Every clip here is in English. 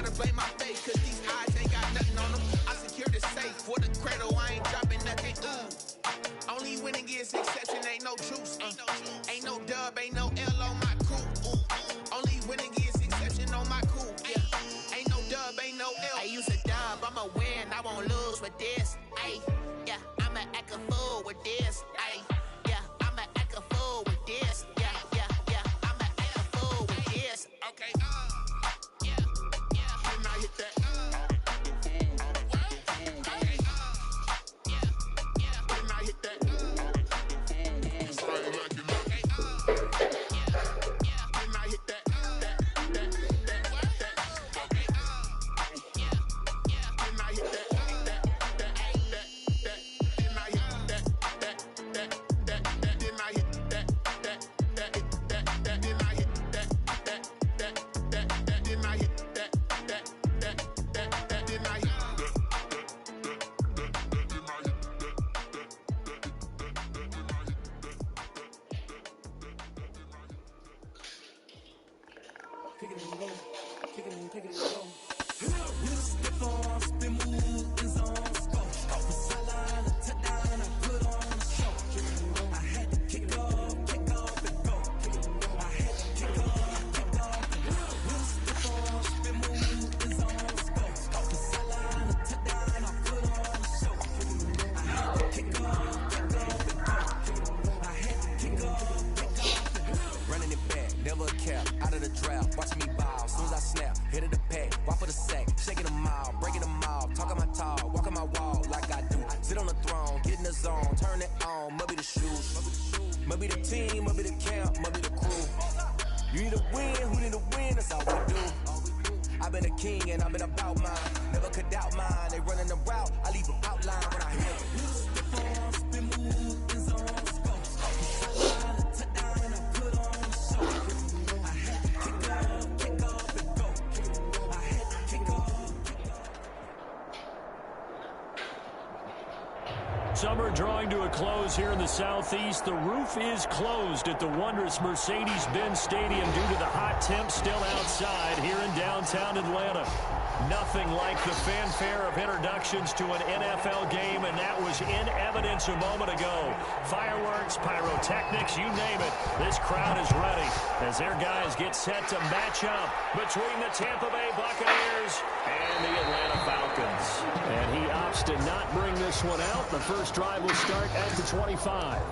to blame my fate, cause these eyes ain't got nothing on them. I secure the safe for the cradle, I ain't dropping nothing. Ooh. Only winning is exception, ain't no truce. Ain't no dub, ain't no L on my crew. Ooh. Only winning is exception on my crew. Yeah. Ain't no dub, ain't no L. I use a dub, I'ma win, I won't lose with this. Ay, yeah, I'ma act a fool with this. Ay, yeah, I'ma act a fool with this. Yeah, yeah, yeah, I'ma act a fool with this. Okay, yeah, yeah. Didn't I hit that? Summer drawing to a close here in the Southeast. The roof is closed at the wondrous Mercedes-Benz Stadium due to the hot temps still outside here in downtown Atlanta. Nothing like the fanfare of introductions to an NFL game, and that was in evidence a moment ago. Fireworks, pyrotechnics, you name it. This crowd is ready as their guys get set to match up between the Tampa Bay Buccaneers and the Atlanta Falcons. And he opts to not bring this one out. The first drive will start at the 25.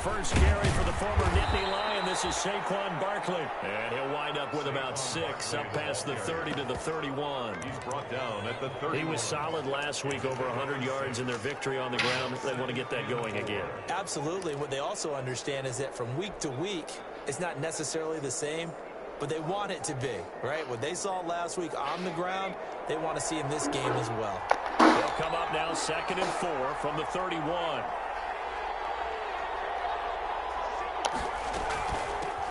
First carry for the former Nittany Lion. This is Saquon Barkley. And he'll wind up with about 6, up past the 30 to the 31. He's brought down at the 30. He was solid last week, over 100 yards in their victory on the ground. They want to get that going again. Absolutely. What they also understand is that from week to week, it's not necessarily the same, but they want it to be, right? What they saw last week on the ground, they want to see in this game as well. They'll come up now 2nd and 4 from the 31.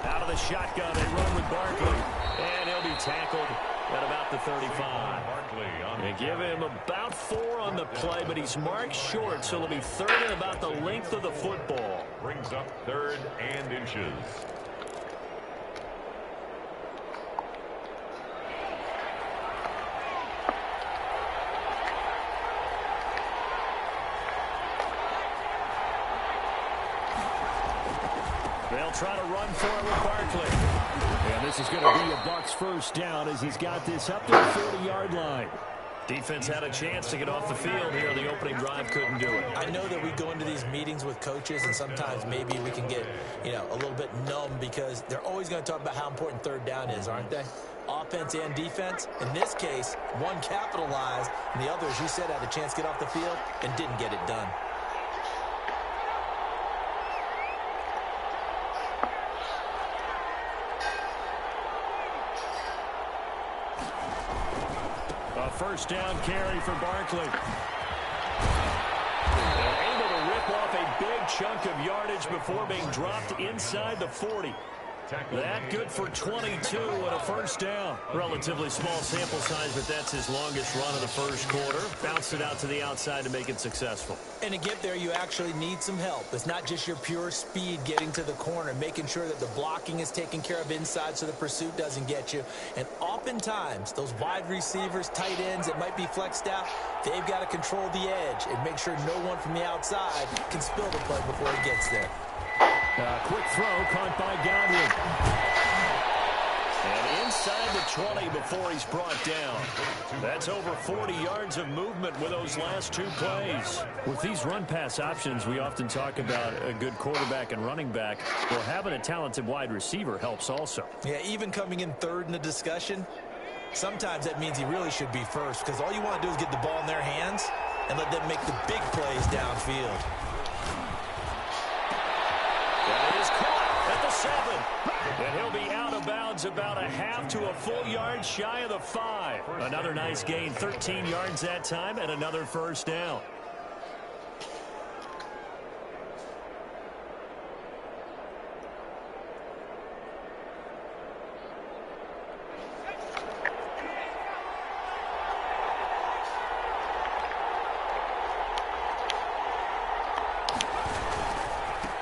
Out of the shotgun, they run with Barkley. And he'll be tackled at about the 35. They give him about 4 on the play, but he's marked short, so it'll be 3rd and about the length of the football. Brings up 3rd and inches. They'll try to run for it with Barkley. And this is going to be a Bucs first down as he's got this up to the 40-yard line. Defense had a chance to get off the field here. The opening drive couldn't do it. I know that we go into these meetings with coaches, and sometimes maybe we can get, a little bit numb because they're always going to talk about how important 3rd down is, aren't they? Offense and defense. In this case, one capitalized, and the other, as you said, had a chance to get off the field and didn't get it done. first down carry for Barkley. They're able to rip off a big chunk of yardage before being dropped inside the 40. That good for 22 and a first down. Relatively small sample size, but that's his longest run of the first quarter. Bounced it out to the outside to make it successful. And to get there, you actually need some help. It's not just your pure speed getting to the corner, making sure that the blocking is taken care of inside so the pursuit doesn't get you. And oftentimes, those wide receivers, tight ends that might be flexed out, they've got to control the edge and make sure no one from the outside can spill the play before it gets there. Quick throw caught by Godwin. And inside the 20 before he's brought down. That's over 40 yards of movement with those last two plays. With these run-pass options, we often talk about a good quarterback and running back. Well, having a talented wide receiver helps also. Yeah, even coming in third in the discussion, sometimes that means he really should be first because all you want to do is get the ball in their hands and let them make the big plays downfield. That is caught at the 7. And he'll be out of bounds about a half to a full yard shy of the 5. Another nice gain, 13 yards that time, and another first down.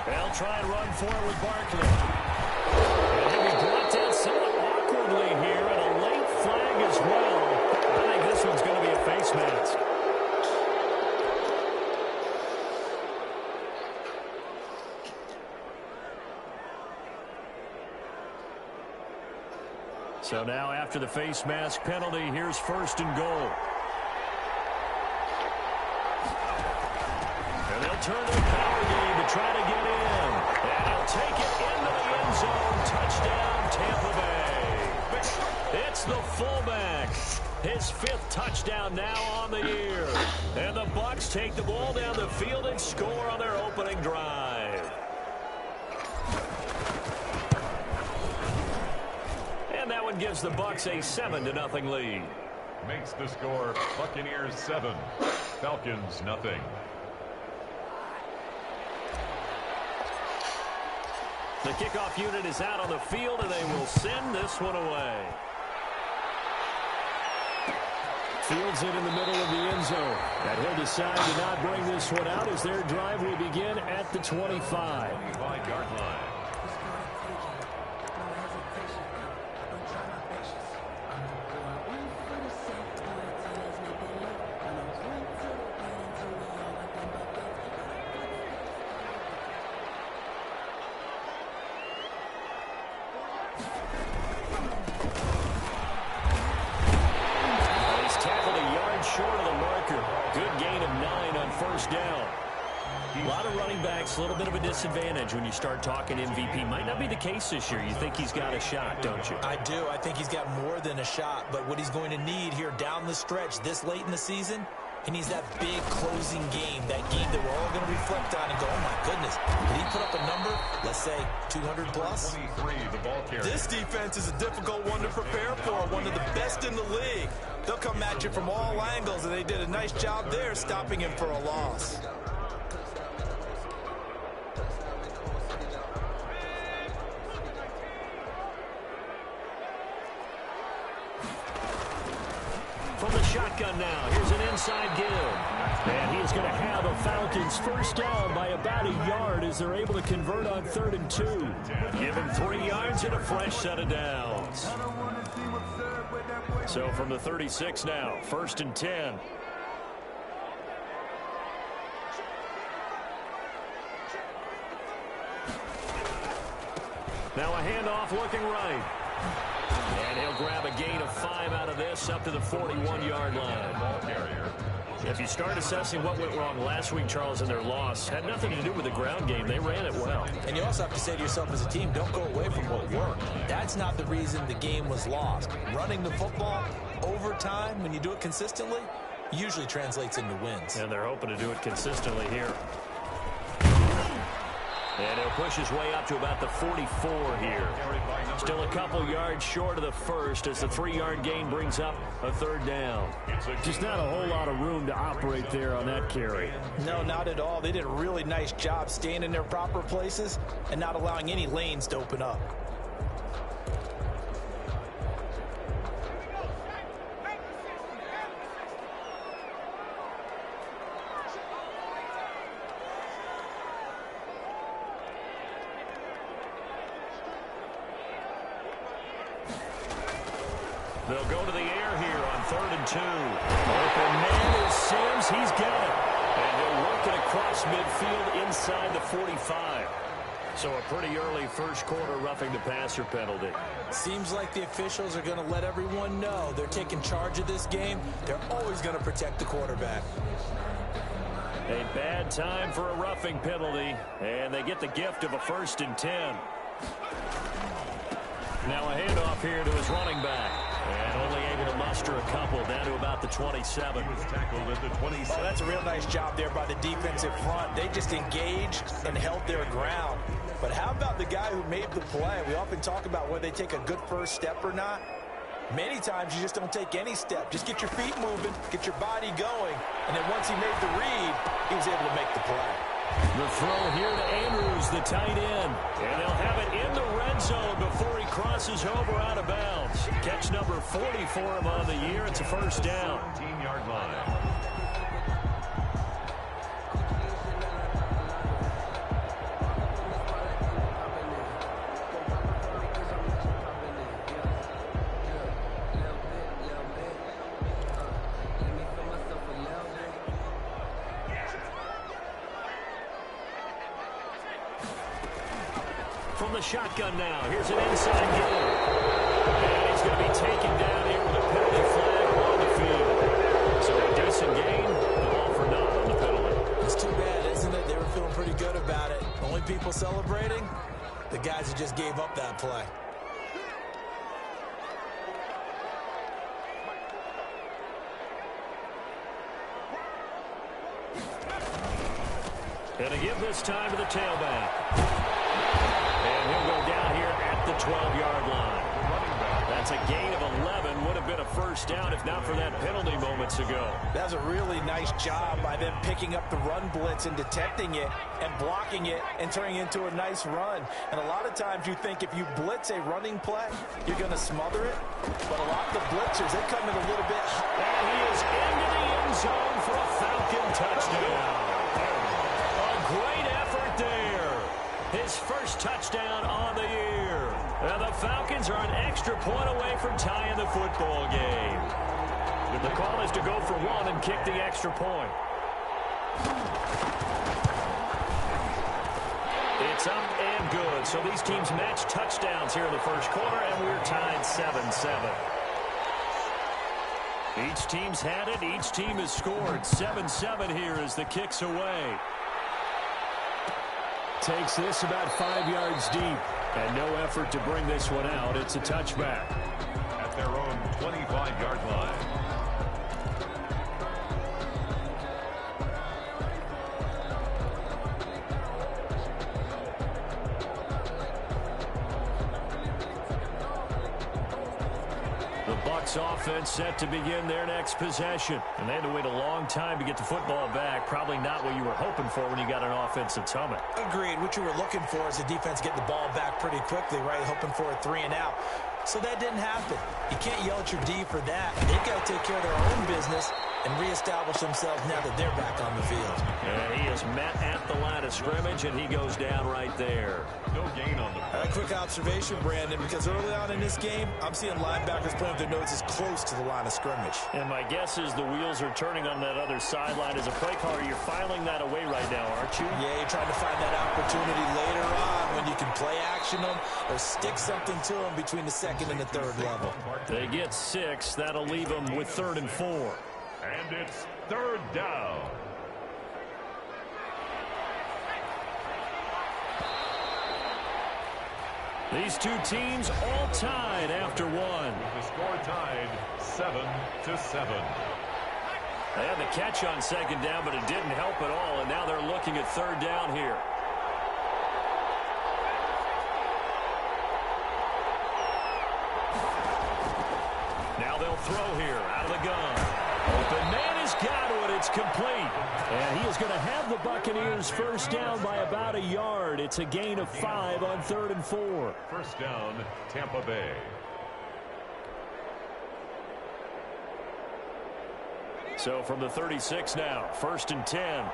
They'll try and run for it with Barkley. And he'll be brought down somewhat awkwardly here, and a late flag as well. I think this one's going to be a face mask. So now after the face mask penalty, here's first and goal. And they'll turn to the power game to try to get in. And he'll take it into the end zone. Touchdown, Tampa Bay. It's the fullback. His 5th touchdown now on the year. And the Bucs take the ball down the field and score on their opening drive. And that one gives the Bucs a 7-0 lead. Makes the score Buccaneers 7, Falcons nothing. The kickoff unit is out on the field, and they will send this one away. Fields it in the middle of the end zone. And he'll decide to not bring this one out as their drive will begin at the 25. 25-yard line. A little bit of a disadvantage when you start talking MVP. Might not be the case this year. You think he's got a shot, don't you? I do. I think he's got more than a shot. But what he's going to need here down the stretch this late in the season, he needs that big closing game, that game that we're all going to reflect on and go, oh, my goodness, did he put up a number, let's say, 200 plus? 23, the ball carrier. This defense is a difficult one to prepare for, one of the best in the league. They'll come at you from all angles, and they did a nice job there stopping him for a loss. From the shotgun now, here's an inside give. And he is going to have a Falcons first down by about a yard as they're able to convert on 3rd and 2. Give him 3 yards and a fresh set of downs. So from the 36 now, 1st and 10. Now a handoff looking right. And he'll grab a gain of 5 out of this up to the 41-yard line. If you start assessing what went wrong last week, Charles, in their loss, had nothing to do with the ground game. They ran it well. And you also have to say to yourself as a team, don't go away from what worked. That's not the reason the game was lost. Running the football over time, when you do it consistently, usually translates into wins. And they're hoping to do it consistently here. And he'll push his way up to about the 44 here. Still a couple yards short of the first as the 3-yard gain brings up a third down. Just not a whole lot of room to operate there on that carry. No, not at all. They did a really nice job staying in their proper places and not allowing any lanes to open up. They'll go to the air here on 3rd and 2. Open man is Sims. He's got it. And he'll work it across midfield inside the 45. So a pretty early first quarter roughing the passer penalty. Seems like the officials are going to let everyone know they're taking charge of this game. They're always going to protect the quarterback. A bad time for a roughing penalty. And they get the gift of a 1st and 10. Now a handoff here to his running back. And only able to muster a couple down to about the 27. He was tackled at the 27. Oh, that's a real nice job there by the defensive front. They just engaged and held their ground. But how about the guy who made the play? We often talk about whether they take a good first step or not. Many times you just don't take any step. Just get your feet moving, get your body going. And then once he made the read, he was able to make the play. The throw here to Andrews, the tight end. And they'll have it in the red zone before he crosses over out of bounds. Catch number 40 for him on the year. It's a first down. 17-yard line. From the shotgun now. Here's an inside game. And he's going to be taken down here with a penalty flag on the field. So a decent gain, but all for naught on the penalty. It's too bad, isn't it? They were feeling pretty good about it. Only people celebrating, the guys who just gave up that play. And to give this time to the tailback. And he'll go down here at the 12-yard line. That's a gain of 11. Would have been a first down if not for that penalty moments ago. That was a really nice job by them picking up the run blitz and detecting it and blocking it and turning it into a nice run. And a lot of times you think if you blitz a running play, you're going to smother it. But a lot of the blitzers, they come in a little bit high. And he is into the end zone for a Falcon touchdown. A great effort there. His first touchdown on the year. And the Falcons are an extra point away from tying the football game. The call is to go for one and kick the extra point. It's up and good. So these teams match touchdowns here in the first quarter, and we're tied 7-7. Each team's had it. Each team has scored. 7-7 here as the kick's away. Takes this about 5 yards deep. And no effort to bring this one out. It's a touchback. At their own 25-yard line. The Bucs offense set to begin their next possession. And they had to wait a long time to get the football back. Probably not what you were hoping for when you got an offense that's humming. Agreed. What you were looking for is the defense getting the ball back pretty quickly, right? Hoping for a 3 and out. So that didn't happen. You can't yell at your D for that. They've got to take care of their own business and reestablish themselves now that they're back on the field. And he is met at the line of scrimmage, and he goes down right there. No gain on the play. A quick observation, Brandon, because early on in this game, I'm seeing linebackers playing with their noses close to the line of scrimmage. And my guess is the wheels are turning on that other sideline. As a play caller, you're filing that away right now, aren't you? Yeah, you're trying to find that opportunity later on when you can play action them or stick something to them between the second and the third level. They get 6. That'll leave them with 3rd and 4. And it's 3rd down. These two teams all tied after one. The score tied 7-7. They had the catch on 2nd down, but it didn't help at all, and now they're looking at 3rd down here. Now they'll throw here out of the gun. Open man has got it. It's complete. And he is going to have the Buccaneers first down by about a yard. It's a gain of 5 on 3rd and 4. First down, Tampa Bay. So from the 36 now, 1st and 10.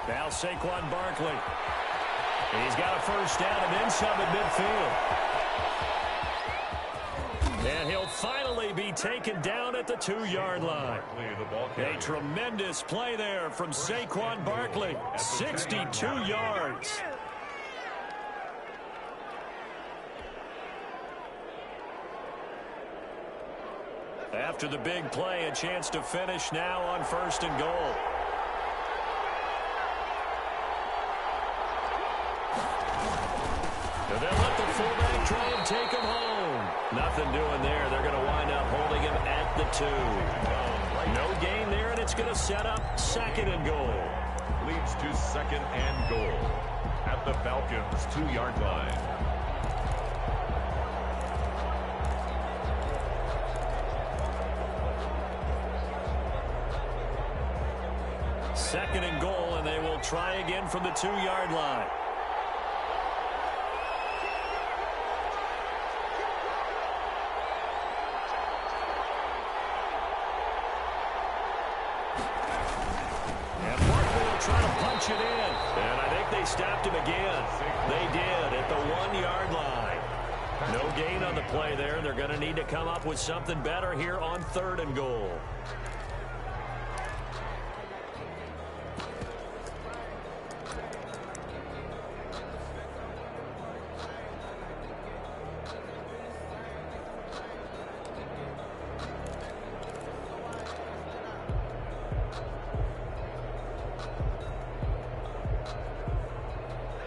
Now Saquon Barkley. He's got a first down and then some at midfield. And he'll finally be taken down at the 2-yard line. A tremendous play there from Saquon Barkley. 62 yards. After the big play, a chance to finish now on 1st and goal. And they'll let the fullback try and take him home. Nothing doing there. They're going to wind up holding him at the 2. No gain there, and it's going to set up 2nd and goal. Leads to 2nd and goal at the Falcons' 2-yard line. Second and goal, and they will try again from the 2-yard line. And Barkley will try to punch it in. And I think they stopped him again. They did at the 1-yard line. No gain on the play there. They're going to need to come up with something better here on 3rd and goal.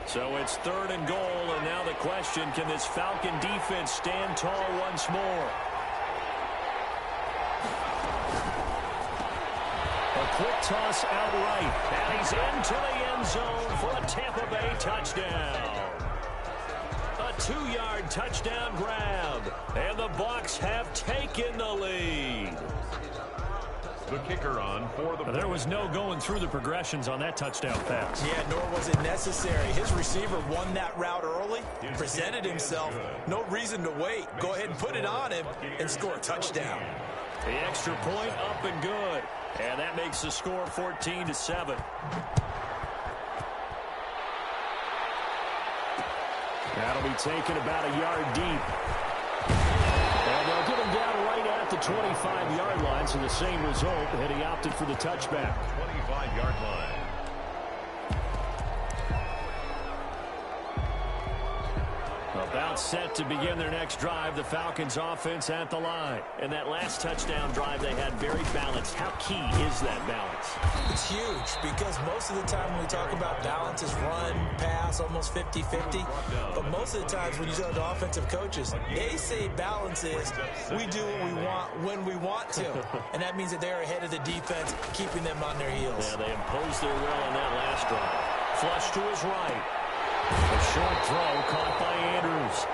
So it's 3rd and goal, and now the question, can this Falcon defense stand tall once more? A quick toss outright, and he's into the end zone for a Tampa Bay touchdown. A 2-yard touchdown grab, and the Bucs have taken the lead. The kicker on for the... There was no going through the progressions on that touchdown pass. Yeah, nor was it necessary. His receiver won that route early, presented himself. No reason to wait. Go ahead and put it on him and score a touchdown. The extra point up and good. And that makes the score 14-7. That'll be taken about a yard deep. And they'll get him down right at the 25-yard line, so the same result, and he opted for the touchback. 25-yard line. About set to begin their next drive, the Falcons offense at the line. And that last touchdown drive they had very balanced. How key is that balance? It's huge because most of the time when we talk about balance is run, pass, almost 50-50. But most of the times when you talk to offensive coaches, they say balance is we do what we want when we want to. And that means that they're ahead of the defense, keeping them on their heels. Yeah, they imposed their will on that last drive. Flush to his right. A short throw caught by Andrews.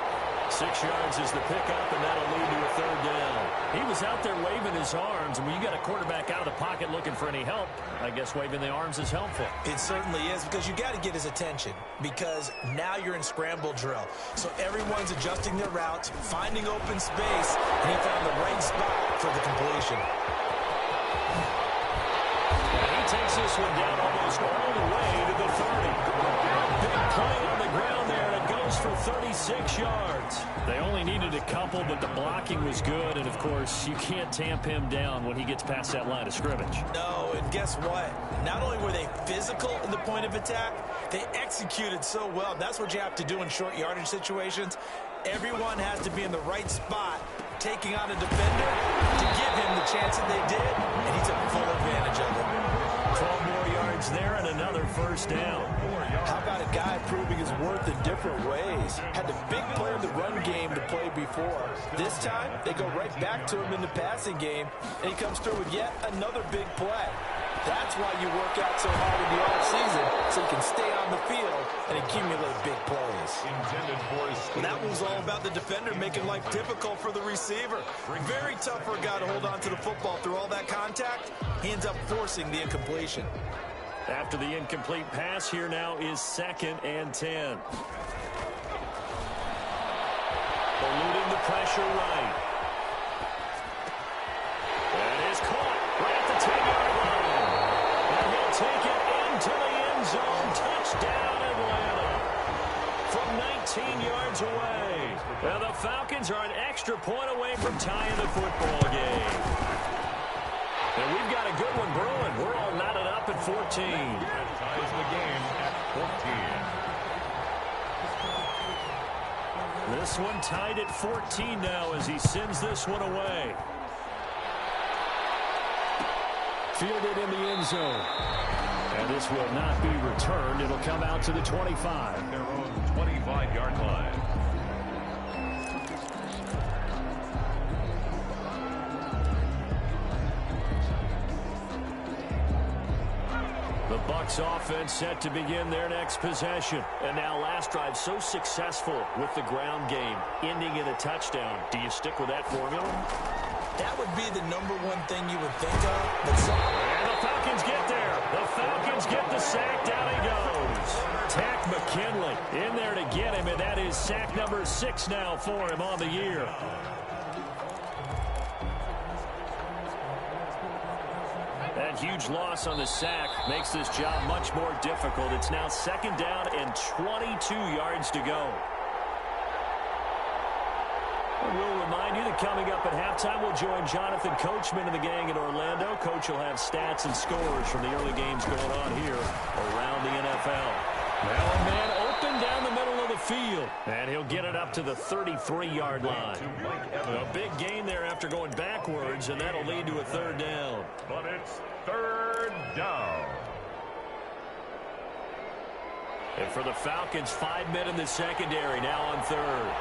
6 yards is the pickup, and that'll lead to a 3rd down. He was out there waving his arms, and when you got a quarterback out of the pocket looking for any help, I guess waving the arms is helpful. It certainly is, because you got to get his attention, because now you're in scramble drill. So everyone's adjusting their routes, finding open space, and he found the right spot for the completion. And he takes this one down almost all the way to the 30. Big play on the ground there, and it goes for 36 yards. They only needed a couple, but the blocking was good, and of course, you can't tamp him down when he gets past that line of scrimmage. No, and guess what? Not only were they physical in the point of attack, they executed so well. That's what you have to do in short yardage situations. Everyone has to be in the right spot, taking on a defender to give him the chance that they did, and he took full advantage of it. 12 more yards there and another 1st down. How about a guy proving his worth in different ways? Had the big play in the run game to play before. This time, they go right back to him in the passing game, and he comes through with yet another big play. That's why you work out so hard in the offseason, so you can stay on the field and accumulate big plays. And that was all about the defender making life difficult for the receiver. Very tough for a guy to hold on to the football through all that contact. He ends up forcing the incompletion. After the incomplete pass, here now is 2nd and 10. Eluding the pressure right. That is caught right at the 10-yard line. And he'll take it into the end zone. Touchdown, Atlanta. From 19 yards away. Well, the Falcons are an extra point away from tying the football game. And we've got a good one brewing. We're all knotted up at 14. That ties the game at 14. This one tied at 14 now as he sends this one away. Fielded in the end zone. And this will not be returned. It'll come out to the 25. Their own 25-yard line. The Bucs offense set to begin their next possession. And now last drive so successful with the ground game, ending in a touchdown. Do you stick with that formula? That would be the #1 thing you would think of. But and the Falcons get there. The Falcons get the sack. Down he goes. Tack McKinley in there to get him, and that is sack number 6 now for him on the year. That huge loss on the sack makes this job much more difficult. It's now 2nd down and 22 yards to go. We'll remind you that coming up at halftime, we'll join Jonathan Coachman and the gang in Orlando. Coach will have stats and scores from the early games going on here around the NFL. Now a man open down the middle of the field, and he'll get it up to the 33-yard line. A big gain there after going backwards, and that'll lead to a 3rd down. But it's 3rd down. And for the Falcons, 5 men in the secondary now on 3rd.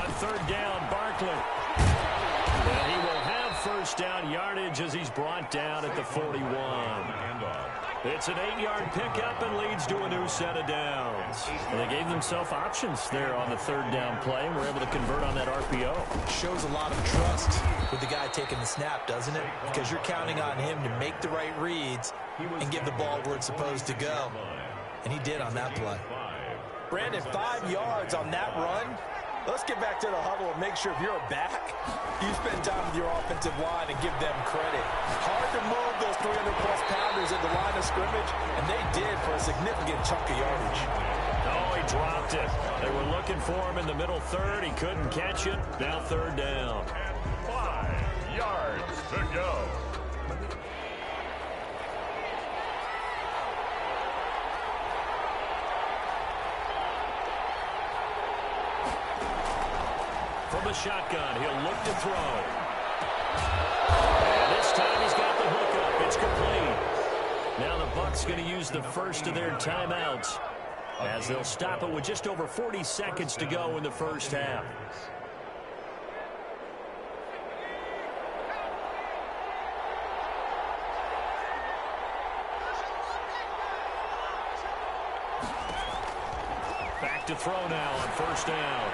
On 3rd down, Barkley. And he will have 1st down yardage as he's brought down at the 41. It's an 8-yard pickup and leads to a new set of downs. And they gave themselves options there on the 3rd down play and were able to convert on that RPO. shows a lot of trust with the guy taking the snap, doesn't it? Because you're counting on him to make the right reads and give the ball where it's supposed to go. And he did on that play. Brandon, 5 yards on that run. Let's get back to the huddle and make sure if you're a back, you spend time with your offensive line and give them credit. Hard to move those 300-plus pounders at the line of scrimmage, and they did for a significant chunk of yardage. Oh, he dropped it. They were looking for him in the middle 3rd. He couldn't catch it. Now 3rd down. And 5 yards to go. From the shotgun, he'll look to throw. And this time he's got the hook up. It's complete. Now the Bucs going to use the first of their timeouts as they'll stop it with just over 40 seconds to go in the first half. Back to throw now on 1st down.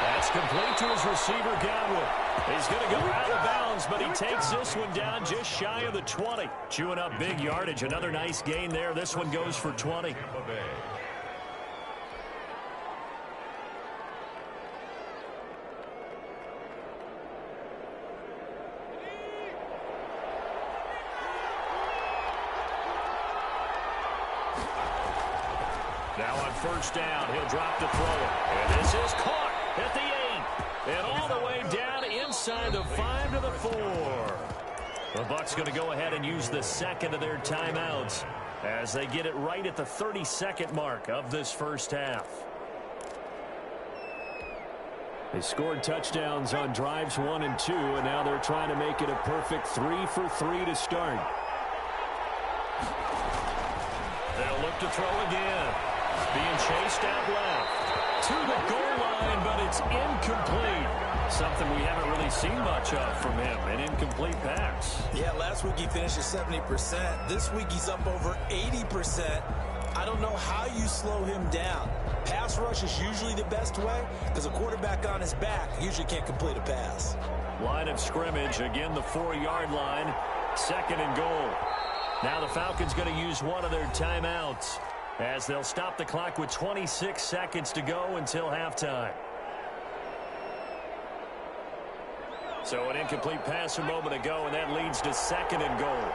That's complete to his receiver, Godwin. He's going to go out of bounds, but he takes this one down just shy of the 20. Chewing up big yardage. Another nice gain there. This one goes for 20. Now on 1st down, he'll drop to throw it. And this is caught at the 8. And all the way down inside the 5 to the 4. The Bucs going to go ahead and use the 2nd of their timeouts as they get it right at the 32nd mark of this first half. They scored touchdowns on drives 1 and 2, and now they're trying to make it a perfect 3 for 3 to start. They'll look to throw again. Being chased out left to the goal line, but it's incomplete. Something we haven't really seen much of from him, an incomplete pass. Yeah, last week he finished at 70%. This week he's up over 80%. I don't know how you slow him down. Pass rush is usually the best way because a quarterback on his back usually can't complete a pass. Line of scrimmage, again the 4-yard line, 2nd and goal. Now the Falcons going to use one of their timeouts as they'll stop the clock with 26 seconds to go until halftime. So an incomplete pass a moment ago, and that leads to 2nd and goal.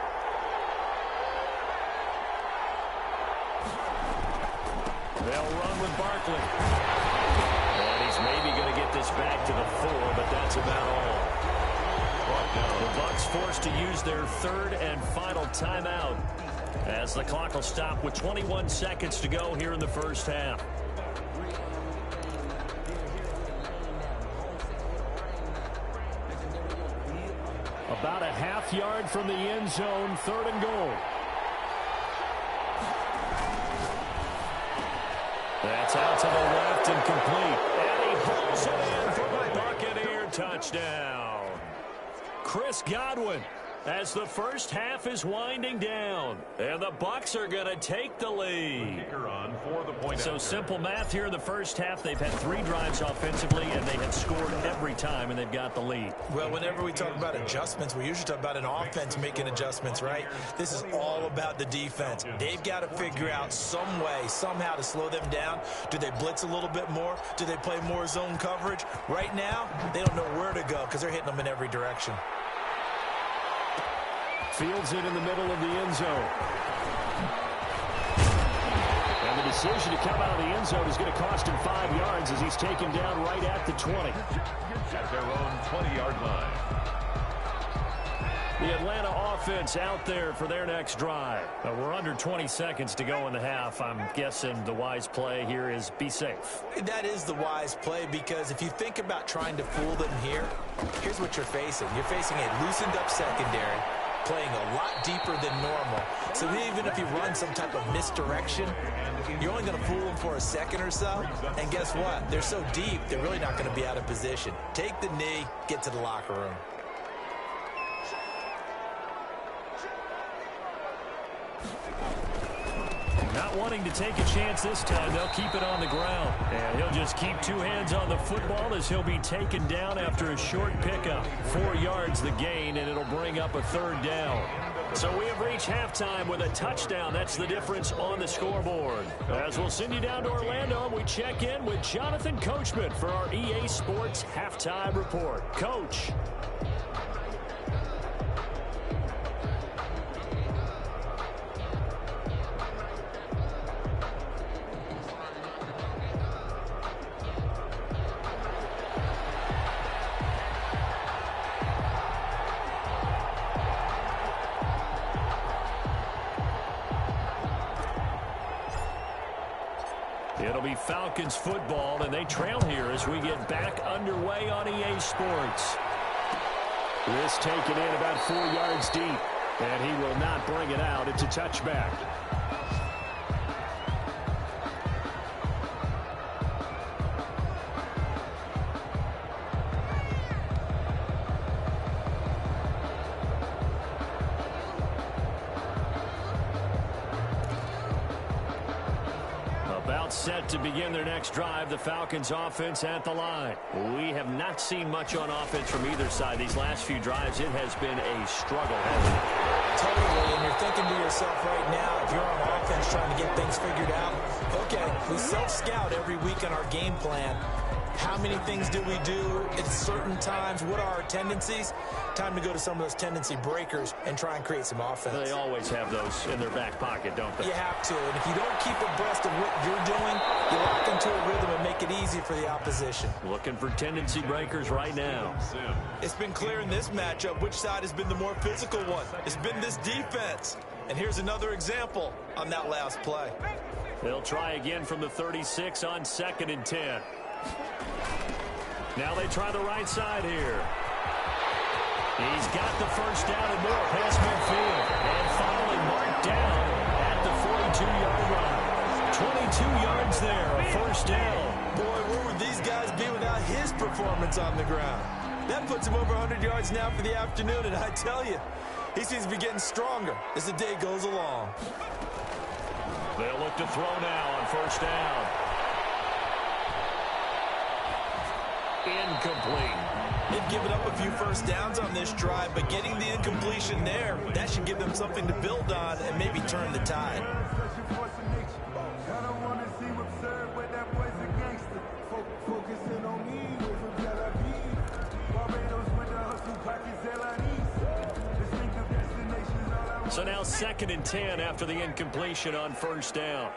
They'll run with Barkley. And he's maybe going to get this back to the 4, but that's about all. The Bucs forced to use their 3rd and final timeout as the clock will stop with 21 seconds to go here in the first half. About a half yard from the end zone, 3rd and goal. That's out to the left and complete. And he pulls it in for the Buccaneer touchdown. Chris Godwin, as the first half is winding down. And the Bucs are going to take the lead. So simple math here in the first half. They've had 3 drives offensively, and they have scored every time, and they've got the lead. Well, whenever we talk about adjustments, we usually talk about an offense making adjustments, right? This is all about the defense. They've got to figure out some way, somehow to slow them down. Do they blitz a little bit more? Do they play more zone coverage? Right now, they don't know where to go because they're hitting them in every direction. Fields it in the middle of the end zone. And the decision to come out of the end zone is going to cost him 5 yards as he's taken down right at the 20. At their own 20-yard line. The Atlanta offense out there for their next drive. We're under 20 seconds to go in the half. I'm guessing the wise play here is be safe. That is the wise play because if you think about trying to fool them here, here's what you're facing. You're facing a loosened-up secondary, playing a lot deeper than normal. So even if you run some type of misdirection, you're only going to fool them for a second or so. And guess what? They're so deep, they're really not going to be out of position. Take the knee, get to the locker room. Not wanting to take a chance this time, they'll keep it on the ground. And he'll just keep 2 hands on the football as he'll be taken down after a short pickup. 4 yards the gain, and it'll bring up a 3rd down. So we have reached halftime with a touchdown. That's the difference on the scoreboard. As we'll send you down to Orlando, we check in with Jonathan Coachman for our EA Sports Halftime Report. Coach. It'll be Falcons football, and they trail here as we get back underway on EA Sports. This taken in about 4 yards deep, and he will not bring it out. It's a touchback. Set to begin their next drive, the Falcons offense at the line. We have not seen much on offense from either side. These last few drives, it has been a struggle, hasn't it? Totally, and you're thinking to yourself right now, if you're on offense trying to get things figured out, okay, we self-scout every week on our game plan. How many things do we do at certain times? What are our tendencies? Time to go to some of those tendency breakers and try and create some offense. They always have those in their back pocket, don't they? You have to, and if you don't keep abreast of what you're doing, you lock into a rhythm and make it easy for the opposition. Looking for tendency breakers right now. It's been clear in this matchup which side has been the more physical one. It's been this defense. And here's another example on that last play. They'll try again from the 36 on 2nd and 10. Now they try the right side here. He's got the first down and more past midfield. And finally marked down at the 42-yard line. 22 yards there, a first down. Boy, where would these guys be without his performance on the ground. That puts him over 100 yards now for the afternoon, and I tell you, he seems to be getting stronger as the day goes along. They'll look to throw now on first down. Incomplete. They've given up a few first downs on this drive, but getting the incompletion there, that should give them something to build on and maybe turn the tide. So now 2nd and 10 after the incompletion on first down.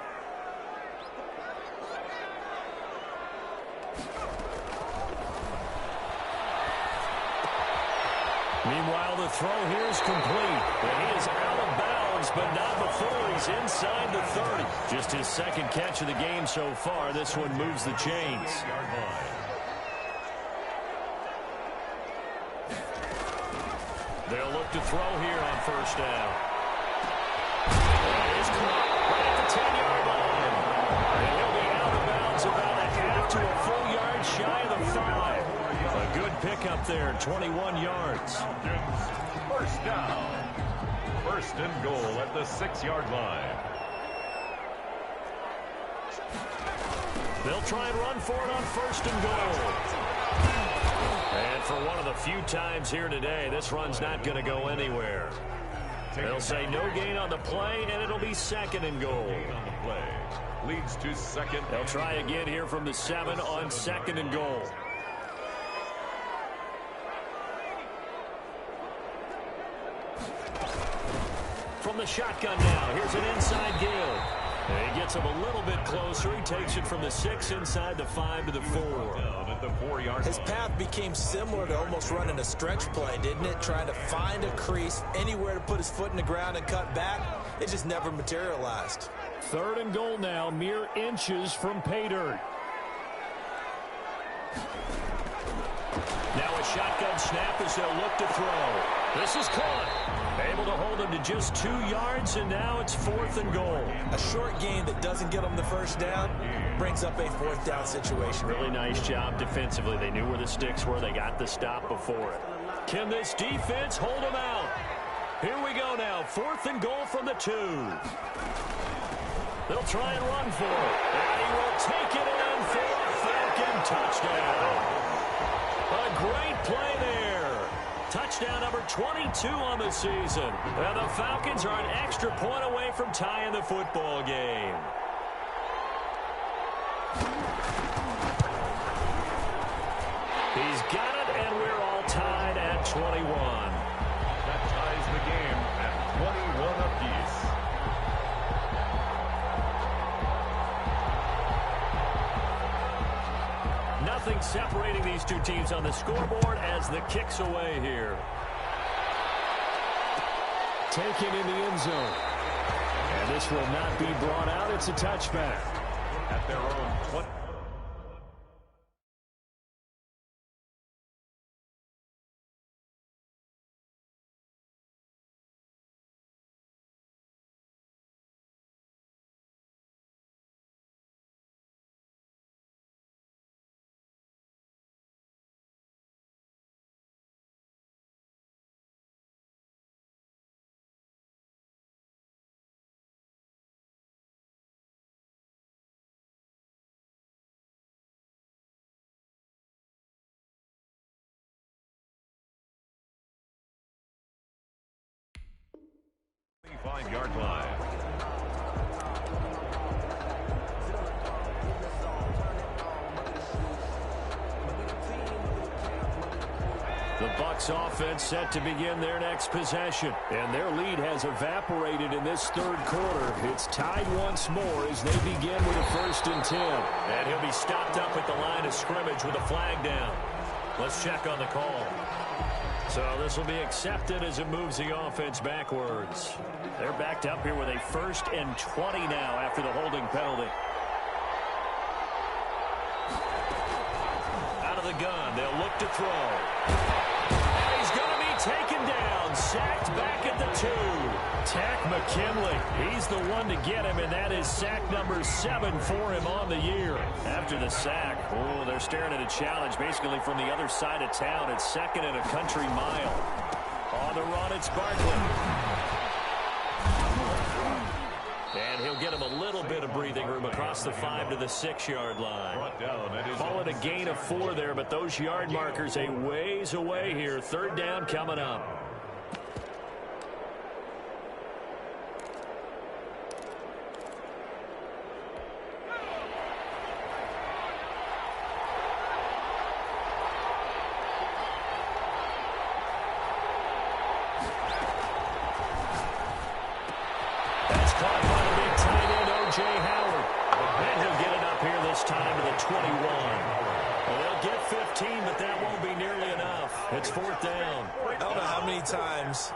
Meanwhile, the throw here is complete. And he is out of bounds, but not before he's inside the 30. Just his 2nd catch of the game so far. This one moves the chains. They'll look to throw here on first down. He's caught right at the 10-yard line. And he'll be out of bounds about a half to a full yard shy of the 5. A good pickup there, 21 yards. First down. 1st and goal at the 6-yard line. They'll try and run for it on 1st and goal. And for one of the few times here today, this run's not going to go anywhere. They'll say no gain on the play, and it'll be 2nd and goal. On the play leads to 2nd. They'll try again here from the 7 on 2nd and goal. From the shotgun now, here's an inside give. And he gets him a little bit closer. He takes it from the 6 inside the 5 to the 4. At the 4-yard His path became similar to almost running a stretch play, didn't it? Trying to find a crease, anywhere to put his foot in the ground and cut back. It just never materialized. 3rd and goal now, mere inches from pay dirt. Now a shotgun snap as they'll look to throw. This is caught. Able to hold him to just 2 yards, and now it's 4th and goal. A short gain that doesn't get them the first down brings up a 4th down situation. Really nice job defensively. They knew where the sticks were. They got the stop before it. Can this defense hold them out? Here we go now. 4th and goal from the 2. They'll try and run for it. And he will take it in for a Falcon touchdown. A great play there. Touchdown number 22 on the season. And the Falcons are an extra point away from tying the football game. He's got it, and we're all tied at 21. That ties the game at 21 apiece. Nothing separating these two teams on the scoreboard as the kick's away here. Taken in the end zone. And this will not be brought out. It's a touchback. At their own 20. Yard line. The Bucs offense set to begin their next possession. And their lead has evaporated in this 3rd quarter. It's tied once more as they begin with a 1st and 10. And he'll be stopped up at the line of scrimmage with a flag down. Let's check on the call. So this will be accepted as it moves the offense backwards. They're backed up here with a 1st and 20 now after the holding penalty. Out of the gun, they'll look to throw. And he's going to be taken down, sacked back at the 2. Tack McKinley, he's the one to get him, and that is sack number 7 for him on the year. After the sack, oh, they're staring at a challenge basically from the other side of town. It's 2nd and a country mile. On the run, it's Barkley. And he'll get him a little bit of breathing room across the 5 to the 6-yard line. Call it a gain of 4 there, but those yard markers a ways away here. 3rd down coming up. It's 4th down. I don't know how many times,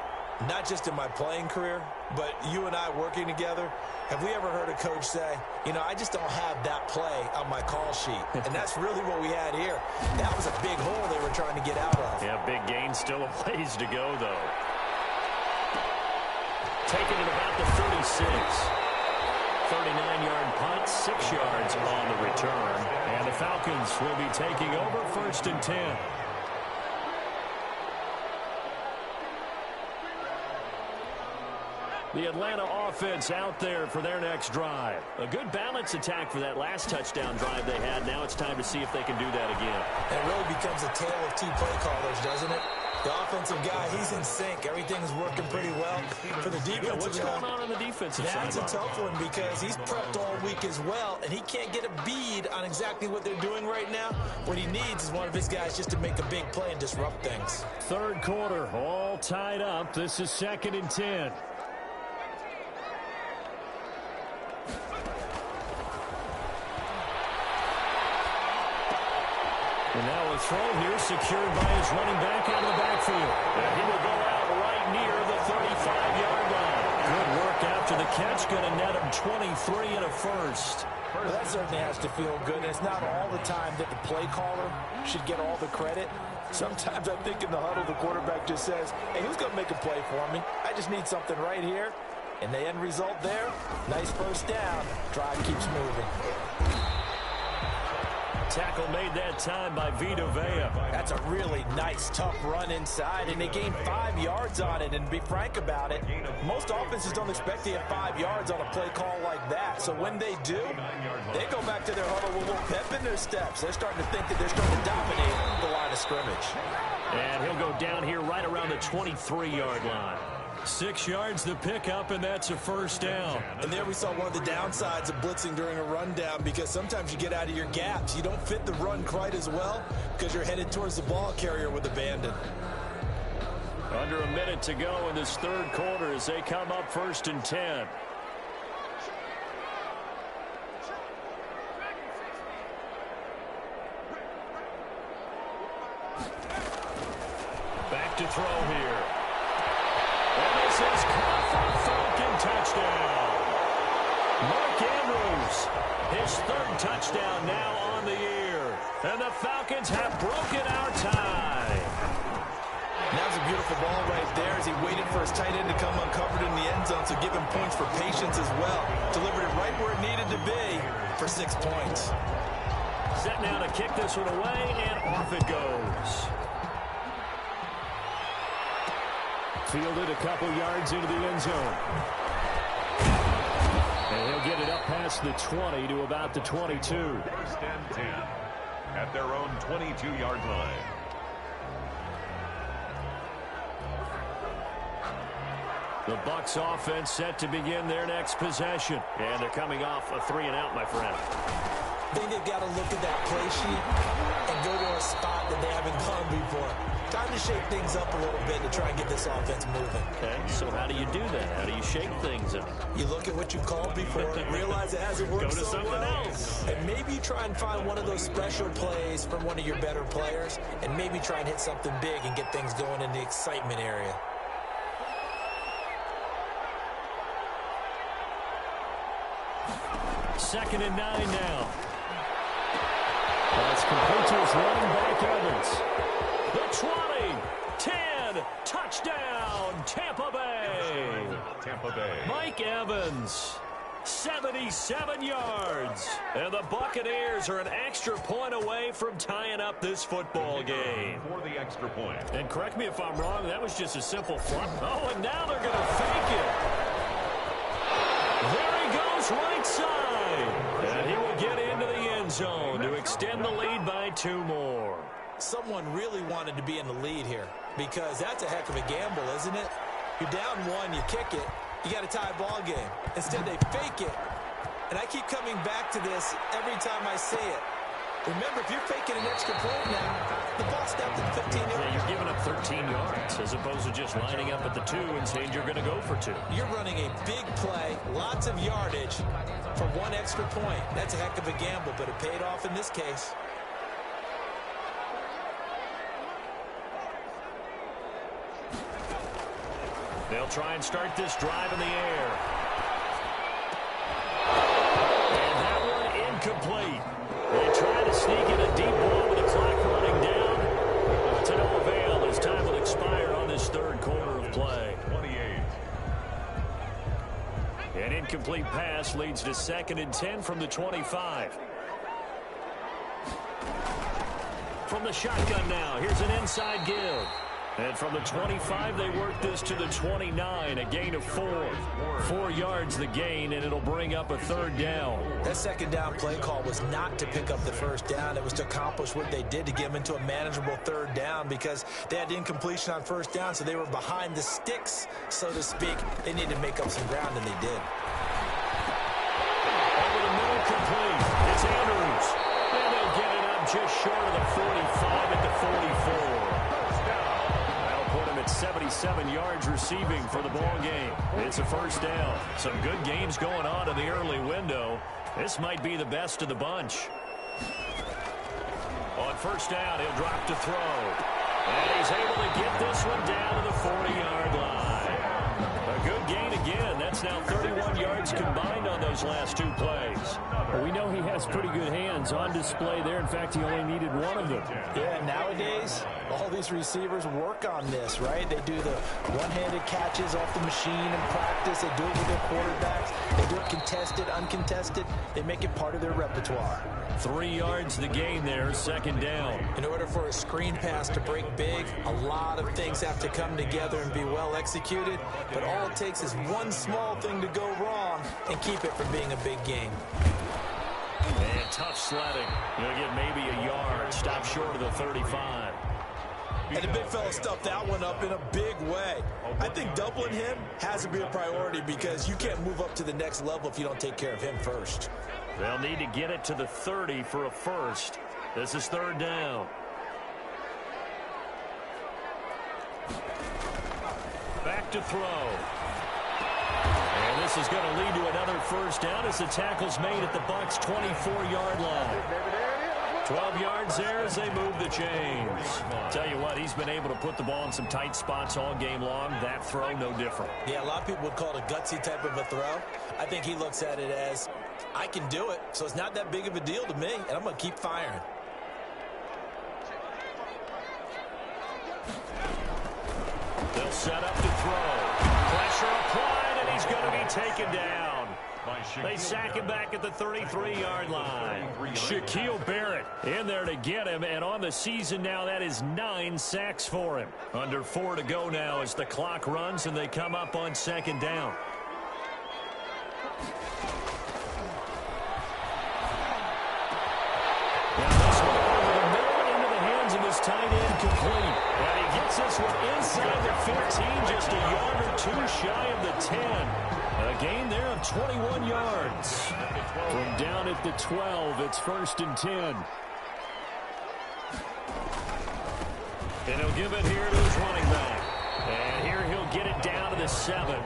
not just in my playing career, but you and I working together, have we ever heard a coach say, you know, I just don't have that play on my call sheet. And that's really what we had here. That was a big hole they were trying to get out of. Yeah, big gain, still a ways to go, though. Taken at about the 36. 39-yard punt, 6 yards on the return. And the Falcons will be taking over 1st and 10. The Atlanta offense out there for their next drive. A good balance attack for that last touchdown drive they had. Now it's time to see if they can do that again. And it really becomes a tale of 2 play callers, doesn't it? The offensive guy, he's in sync. Everything's working pretty well. For the defensive what's going on the defensive side? That's a tough one because he's prepped all week as well, and he can't get a bead on exactly what they're doing right now. What he needs is one of his guys just to make a big play and disrupt things. 3rd quarter, all tied up. This is 2nd and 10. And now a throw here secured by his running back out of the backfield. And he will go out right near the 35-yard line. Good work after the catch. Going to net him 23 and a 1st. Well, that certainly has to feel good. And it's not all the time that the play caller should get all the credit. Sometimes I think in the huddle, the quarterback just says, hey, who's going to make a play for me? I just need something right here. And the end result there, nice 1st down. Drive keeps moving. Tackle made that time by Vita Vea. That's a really nice, tough run inside, and they gained 5 yards on it. And to be frank about it, most offenses don't expect to get 5 yards on a play call like that. So when they do, they go back to their huddle with a little pep in their steps. They're starting to think that they're starting to dominate the line of scrimmage. And he'll go down here right around the 23-yard line. 6 yards the pickup, and that's a 1st down. And there we saw one of the downsides of blitzing during a rundown, because sometimes you get out of your gaps. You don't fit the run quite as well because you're headed towards the ball carrier with abandon. Under a minute to go in this 3rd quarter as they come up 1st and 10. Back to throw here. And this is caught for a Falcon touchdown. Mark Andrews, his 3rd touchdown now on the year. And the Falcons have broken our tie. That was a beautiful ball right there as he waited for his tight end to come uncovered in the end zone, so give him points for patience as well. Delivered it right where it needed to be for 6 points. Set now to kick this one away, and off it goes. Fielded a couple yards into the end zone. And he'll get it up past the 20 to about the 22. 1st and 10 at their own 22-yard line. The Bucs offense set to begin their next possession. And they're coming off a 3-and-out, my friend. I think they've got to look at that play sheet and go to a spot that they haven't gone before. Time to shake things up a little bit to try and get this offense moving. Okay, so how do you do that? How do you shake things up? You look at what you called before and realize it hasn't worked Go to so something well. else. And maybe try and find one of those special plays from one of your better players and maybe try and hit something big and get things going in the excitement area. Second and 9 now. That's complete to his running back, Evans. The 20 10. Touchdown, Tampa Bay. Tampa Bay. Mike Evans, 77 yards. And the Buccaneers are an extra point away from tying up this football game. For the extra point. And correct me if I'm wrong, that was just a simple flop. Oh, and now they're going to fake it. There he goes, right side. And he will get into the end zone to extend the lead by 2 more. Someone really wanted to be in the lead here because that's a heck of a gamble, isn't it? You're down 1, you kick it, you got a tie ball game. Instead, they fake it. And I keep coming back to this every time I say it. Remember, if you're faking an extra point now, the ball stopped at the 15-yard line. Yeah, you're giving up 13 yards as opposed to just lining up at the 2 and saying you're going to go for 2. You're running a big play, lots of yardage for 1 extra point. That's a heck of a gamble, but it paid off in this case. They'll try and start this drive in the air. And that one incomplete. They try to sneak in a deep ball with the clock running down. To no avail as time will expire on this 3rd quarter of play. 28. An incomplete pass leads to 2nd and 10 from the 25. From the shotgun now, here's an inside give. And from the 25, they work this to the 29, a gain of 4. 4 yards the gain, and it'll bring up a 3rd down. That 2nd down play call was not to pick up the 1st down. It was to accomplish what they did to get them into a manageable 3rd down because they had incompletion on 1st down, so they were behind the sticks, so to speak. They needed to make up some ground, and they did. Over the middle, complete. It's Andrews. And they'll get it up just short of the 45 at the 44. 77 yards receiving for the ball game. It's a 1st down. Some good games going on in the early window. This might be the best of the bunch. On 1st down, he'll drop to throw. And he's able to get this one down to the 40-yard line. A good gain again. That's now 31 yards combined on those last 2 plays. Well, we know he has pretty good hands on display there. In fact, he only needed 1 of them. Yeah, nowadays, all these receivers work on this, right? They do the one-handed catches off the machine in practice. They do it with their quarterbacks. They do it contested, uncontested. They make it part of their repertoire. 3 yards the gain there, 2nd down. In order for a screen pass to break big, a lot of things have to come together and be well executed. But all it takes is one small thing to go wrong and keep it from being a big game. And tough sledding. He'll get maybe a yard. Stop short of the 35. And the big fella stuffed that one up in a big way. I think doubling him has to be a priority because you can't move up to the next level if you don't take care of him first. They'll need to get it to the 30 for a 1st. This is 3rd down. Back to throw. And this is going to lead to another 1st down as the tackle's made at the Bucs' 24-yard line. 12 yards there as they move the chains. Tell you what, he's been able to put the ball in some tight spots all game long. That throw, no different. Yeah, a lot of people would call it a gutsy type of a throw. I think he looks at it as, I can do it, so it's not that big of a deal to me, and I'm going to keep firing. They'll set up to throw. Pressure applied, and he's going to be taken down. They sack him back at the 33-yard line. Shaquille Barrett in there to get him, and on the season now, that is 9 sacks for him. Under 4 to go now as the clock runs, and they come up on 2nd down. Now this one over the middle into the hands of his tight end, complete. And he gets this one inside the 15, just a yard or 2 shy of the 10. A gain there of 21 yards. From down at the 12, it's 1st and 10. And he'll give it here to his running back. And here he'll get it down to the 7.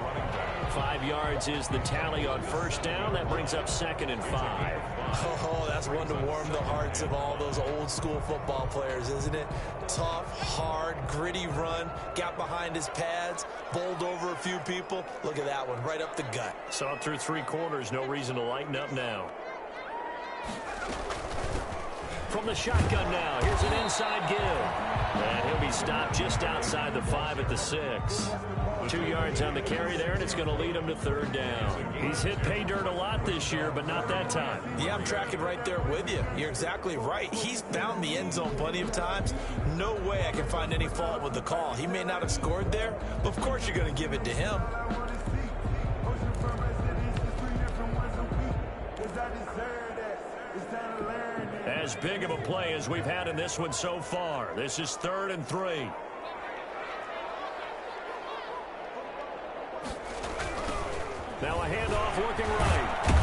5 yards is the tally on 1st down. That brings up 2nd and 5. Oh, that's one to warm the hearts of all those old school football players, isn't it? Tough, hard, gritty run, got behind his pads, bowled over a few people. Look at that one, right up the gut. Saw it through 3 quarters, no reason to lighten up now. From the shotgun now, here's an inside give. And he'll be stopped just outside the 5 at the 6. 2 yards on the carry there, and it's going to lead him to third down. He's hit pay dirt a lot this year, but not that time. Yeah, I'm tracking right there with you. You're exactly right. He's found the end zone plenty of times. No way I can find any fault with the call. He may not have scored there, but of course you're going to give it to him. As big of a play as we've had in this one so far. This is 3rd and 3. Now a handoff working right.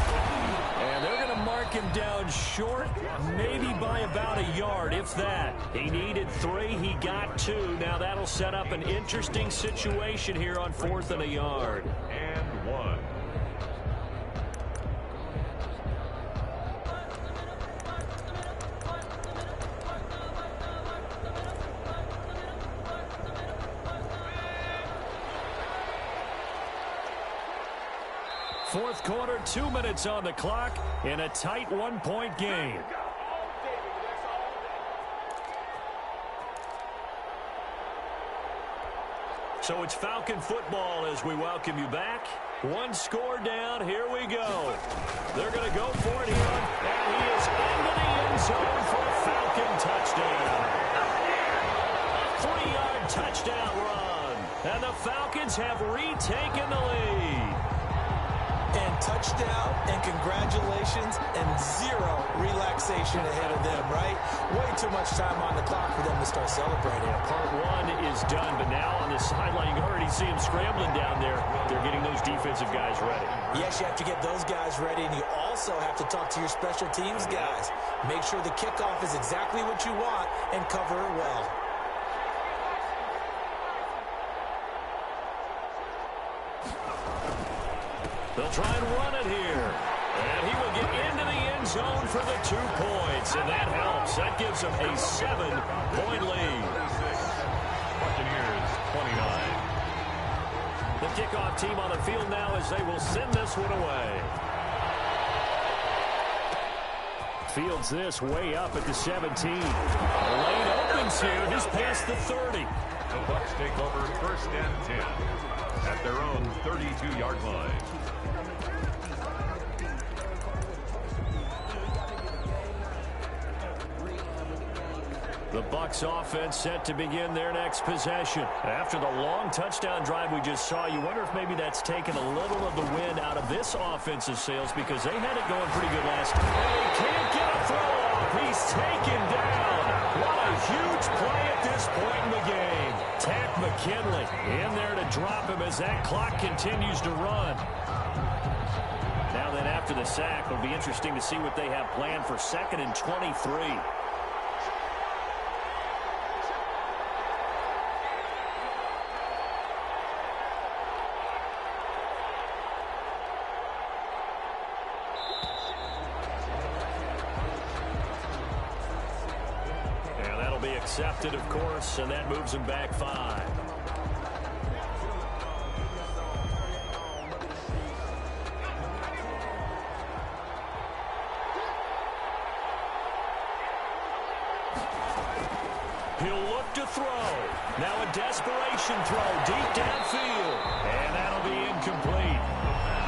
And they're going to mark him down short, maybe by about a yard, if that. He needed 3, he got 2. Now that'll set up an interesting situation here on 4th and a yard. And 1. Fourth quarter, 2 minutes on the clock in a tight 1-point game. So it's Falcon football as we welcome you back. 1 score down. Here we go. They're going to go for it here. And he is into the end zone for a Falcon touchdown. A 3-yard touchdown run. And the Falcons have retaken the lead. And touchdown, and congratulations, and 0 relaxation ahead of them, right? Way too much time on the clock for them to start celebrating. Part 1 is done, but now on the sideline, you can already see them scrambling down there. They're getting those defensive guys ready. Yes, you have to get those guys ready, and you also have to talk to your special teams guys. Make sure the kickoff is exactly what you want and cover it well. They'll try and run it here. And he will get into the end zone for the 2 points. And that helps. That gives them a 7-point lead. Buccaneers 29. The kickoff team on the field now as they will send this one away. Fields this way up at the 17. Lane opens here. Just past the 30. The Bucs take over 1st and 10 at their own 32-yard line. The Bucs offense set to begin their next possession. After the long touchdown drive we just saw, you wonder if maybe that's taken a little of the wind out of this offensive sails because they had it going pretty good last time. And they can't get a throw off. He's taken down. What a huge play at this point in the game. Tack McKinley in there to drop him as that clock continues to run. Now then after the sack, it'll be interesting to see what they have planned for 2nd and 23. Accepted, of course, and that moves him back 5. He'll look to throw. Now a desperation throw deep downfield. And that'll be incomplete.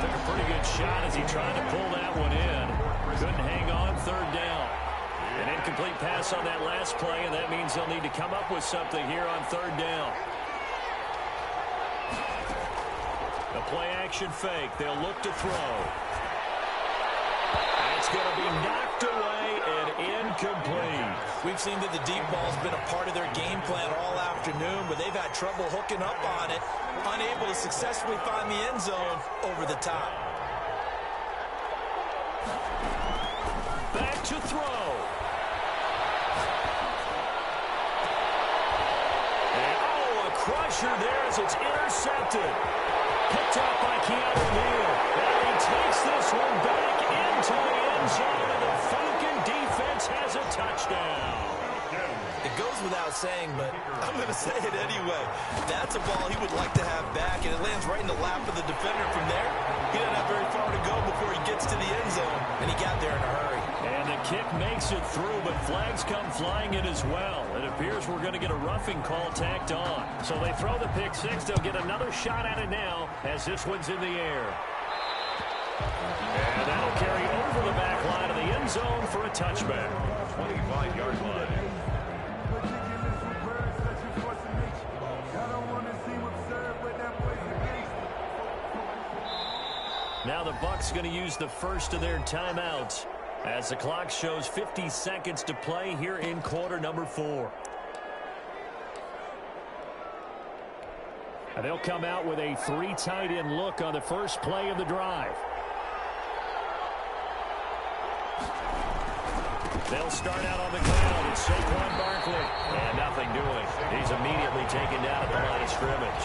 Took a pretty good shot as he tried to pull that one in. Couldn't hang on, 3rd down. An incomplete pass on that last play, and that means they'll need to come up with something here on 3rd down. A play-action fake. They'll look to throw. It's going to be knocked away and incomplete. We've seen that the deep ball's been a part of their game plan all afternoon, but they've had trouble hooking up on it, unable to successfully find the end zone over the top. Back to throw. Crusher there as it's intercepted. Picked up by Keanu Neal. And he takes this one back into the end zone, and the Falcon defense has a touchdown. It goes without saying, but I'm going to say it anyway. That's a ball he would like to have back, and it lands right in the lap of the defender from there. He doesn't have very far to go before he gets to the end zone, and he got there in a hurry. And the That kick makes it through, but flags come flying in as well. It appears we're going to get a roughing call tacked on. So they throw the pick six. They'll get another shot at it now as this one's in the air. And that'll carry over the back line of the end zone for a touchback. 25-yard line. Now the Bucs going to use the first of their timeouts as the clock shows 50 seconds to play here in quarter number 4. And they'll come out with a 3 tight end look on the first play of the drive. They'll start out on the ground. It's Saquon Barkley. And nothing doing. He's immediately taken down at the line of scrimmage.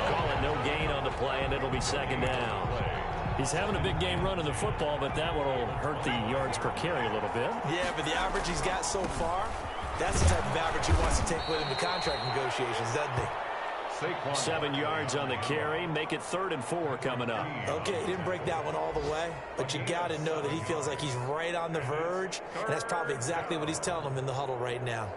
Call it no gain on the play, and it'll be second down. He's having a big game running the football, but that one will hurt the yards per carry a little bit. Yeah, but the average he's got so far, that's the type of average he wants to take with him to contract negotiations, doesn't he? 7 yards on the carry. Make it 3rd and 4 coming up. Okay, he didn't break that one all the way, but you got to know that he feels like he's right on the verge, and that's probably exactly what he's telling him in the huddle right now.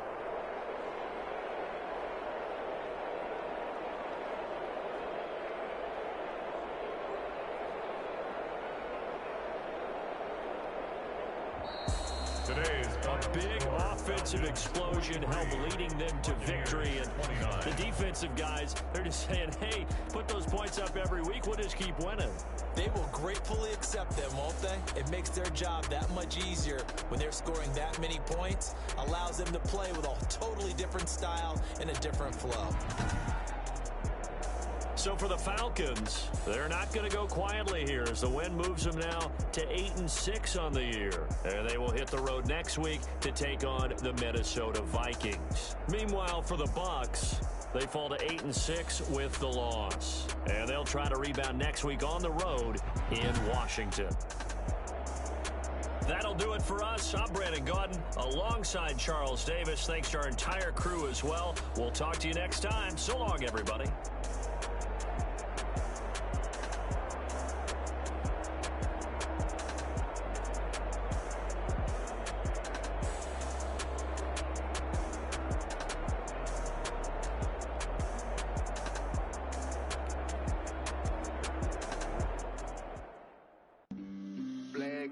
A big offensive explosion helped leading them to victory. And the defensive guys, they're just saying, hey, put those points up every week. We'll just keep winning. They will gratefully accept them, won't they? It makes their job that much easier when they're scoring that many points. Allows them to play with a totally different style and a different flow. So for the Falcons, they're not going to go quietly here as the win moves them now to 8-6 on the year. And they will hit the road next week to take on the Minnesota Vikings. Meanwhile, for the Bucs, they fall to 8-6 with the loss. And they'll try to rebound next week on the road in Washington. That'll do it for us. I'm Brandon Gaudin alongside Charles Davis. Thanks to our entire crew as well. We'll talk to you next time. So long, everybody.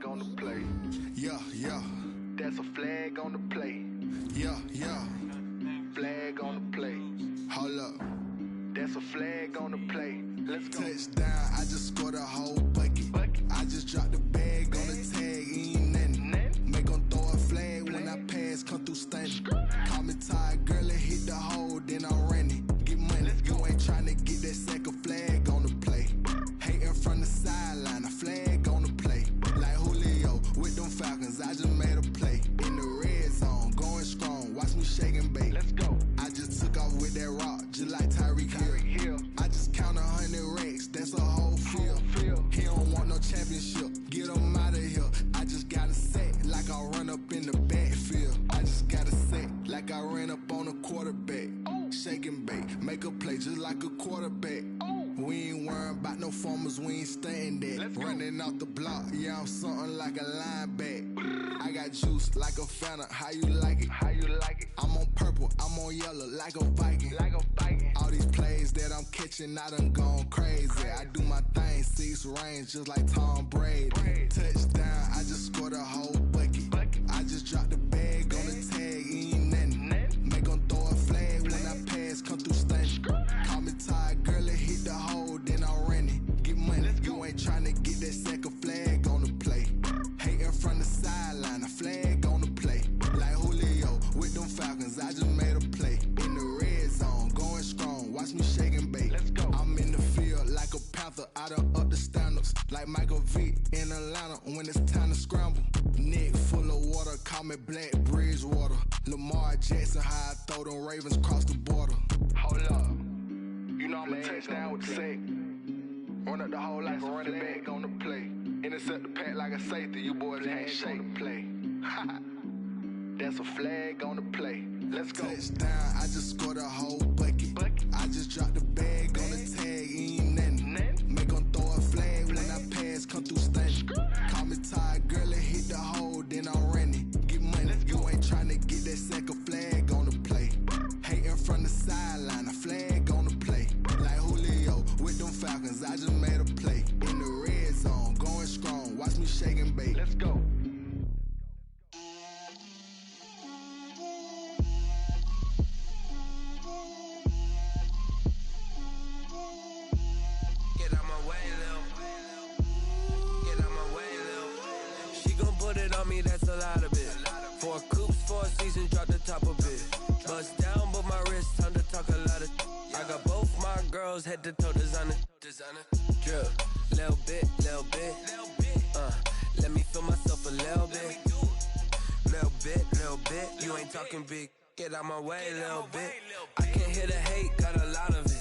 On the play. Yeah. That's a flag on the play. Yeah. Flag on the play. Hold up. That's a flag on the play. Let's go. Touchdown, I just scored a whole bucket. I just dropped the bag on the tag, ain't nothing. Make them throw a flag when I pass, come through stunning. Call me tired, girl, and hit the hole, then I'm running. Get money, you ain't trying to get that second flag on the play. Hating from the sideline, a flag on the play. Like Julio with them Falcons, I just made a play. In the red zone, going strong, watch me shake and bake. Let's go. I just took off with that rock, just like Tyreek Hill. I just count 100 racks, that's a whole field. He don't want no championship, get him out of here. I just got a set, like I run up in the backfield. I just got a set, like I ran up on a quarterback. Shake and bake, make a play just like a quarterback. We ain't worrying about no formers, we ain't staying there. Running off the block, yeah, I'm something like a linebacker. I got juice like a Fanta, how you like it? I'm on purple, I'm on yellow, like a Viking. All these plays that I'm catching, I done gone crazy. I do my thing, 6 range, just like Tom Brady. Touchdown, I just scored a whole bucket. I just dropped the bag on the tag, ain't nothing. Make them throw a flag when I pass, come through stunning. Call me tired, girl, and hit the hole, then I'm running. Get money, you ain't trying to get that second flag on the play. Hating from the sideline, a flag on the play. Like Julio with them Falcons, I just made a play. In the red zone, going strong, watch me shake and bake. Let's go. I'm in the field like a Panther, I done up the standards. Like Michael Vick in Atlanta when it's time to scramble. Neck full of water, call me Black Bridgewater. Lamar Jackson, how I throw them Ravens cross the border. Hold up. You know I'm a touchdown with the sack. Run up the whole like a running back on the play. Intercept the pack like a safety. You boys ain't shake the play. That's a flag on the play. Let's go. Touchdown, I just scored a whole bucket. I just dropped the bag on the tag, ain't nothing. Make them throw a flag when I pass, come through stunning. Call me tired, girl, and hit the hole, then a lot of it. 4 coops, 4 seasons, drop the top of it. Bust down, but my wrist, time to talk a lot of. I got both my girls head to toe designer. Drip, little bit. Let me feel myself a little bit. Little bit. You ain't talking big. Get out my way, little bit. I can't hear the hate, got a lot of it.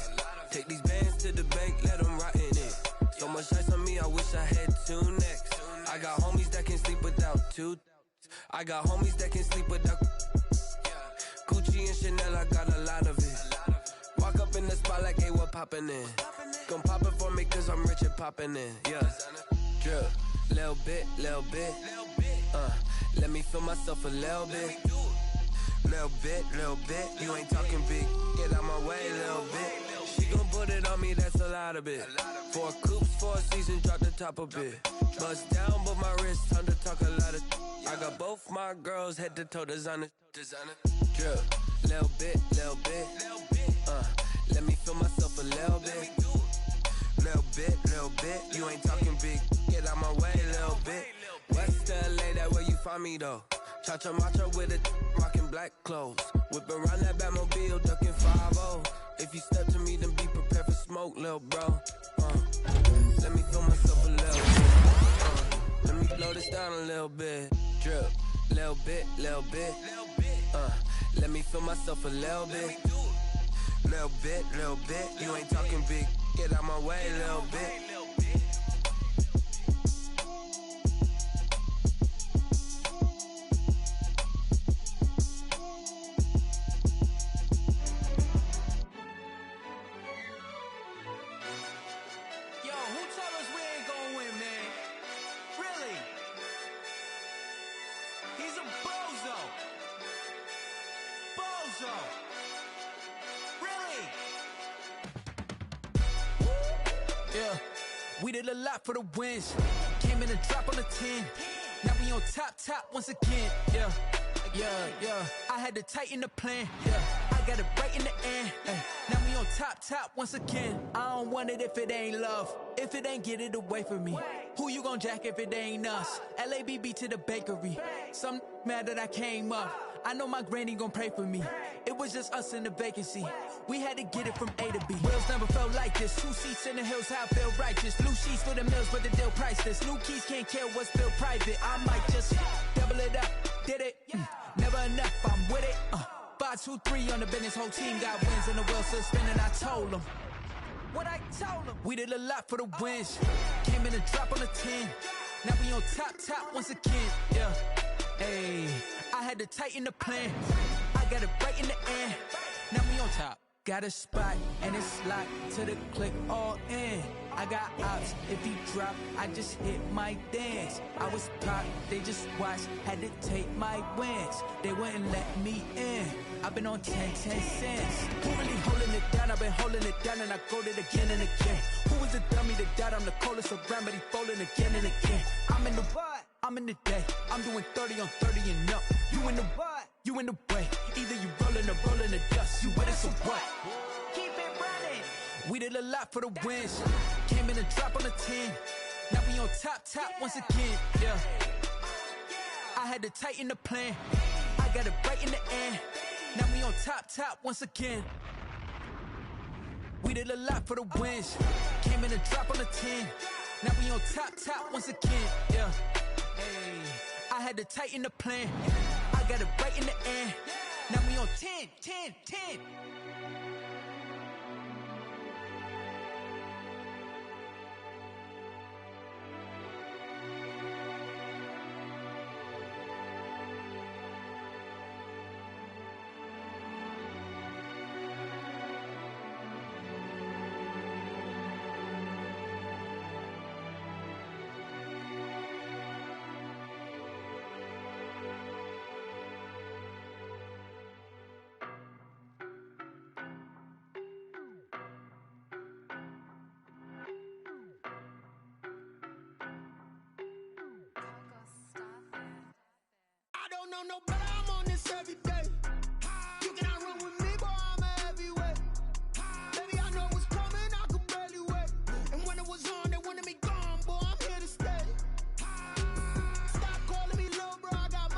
Take these bands to the bank, let them rot in it. So much ice on me, I wish I had 2 necks. I got homies that can sleep without 2. I got homies that can sleep without Gucci and Chanel, I got a lot of it. Walk up in the spot like, hey, what poppin' in? Gon' pop it for me cause I'm rich and poppin' in. Yeah, drip, little bit. Let me feel myself a little bit. Little bit. You ain't talking big. Get out my way, little bit. She gon' put it on me, that's a lot of it. 4 coops, 4 seasons, drop the top of it. Bust down, but my wrist, time to talk a lot of. I got both my girls head to toe designer. Drip, little bit. Let me feel myself a little bit. Little bit. You ain't talking big. Get out my way, little bit. West LA, that where you find me though. Cha-cha matcha with it, rockin' black clothes. Whip around that Batmobile, duckin' 5-0. If you step to me, then be prepared for smoke, lil' bro. Let me feel myself a little bit. Let me blow this down a little bit. Drip, little bit. Let me feel myself a little bit. Little bit. You ain't talking big. Get out my way, little bit. We did a lot for the wins. Came in and drop on the 10. Now we on top once again. Yeah. I had to tighten the plan. Yeah. I got it right in the end. Now we on top once again. I don't want it if it ain't love. If it ain't, get it away from me. Who you gon' jack if it ain't us? LABB to the bakery. Some mad that I came up. I know my granny gon' pray for me. It was just us in the vacancy. We had to get it from A to B. Wheels never felt like this. 2 seats in the hills, how I feel righteous. Blue sheets for the mills, but the deal priceless. New keys can't care what's still private. I might just double it up. Did it? Never enough, I'm with it. 5, 2, 3 on the business. Whole team got wins and the wheels still spinning. I told them what I told them. We did a lot for the wins. Came in and drop on the 10. Now we on top once again. Yeah. Hey, I had to tighten the plan. I got it right in the end. Now we on top. Got a spot and it's locked to the click all in. I got ops, if he drop, I just hit my dance. I was popped, they just watched, had to take my wins. They wouldn't let me in. I've been on 10 cents. Who really holding it down? I've been holding it down and I go it again and again. Who was the dummy that died? I'm the coldest around, but he folding again and again. I'm in the what? I'm in the day. I'm doing 30 on 30 and up. You in the what? You in the way. Either you rolling or rolling the dust. You with it, so what? Keep it running. We did a lot for the wins. Came in and drop on the 10. Now we on top once again. Yeah. I had to tighten the plan. I got it right in the end. Now we on top once again. We did a lot for the wins. Came in and drop on the 10. Now we on top once again. Yeah. Hey, I had to tighten the plan. I got it right in the end. Now we on 10. don't know no better, I'm on this every day. You cannot run with me, boy, I'm a heavyweight. Baby, I know what's coming, I could barely wait. And when it was on, they wanted me gone, boy, I'm here to stay. Stop calling me little bro, I got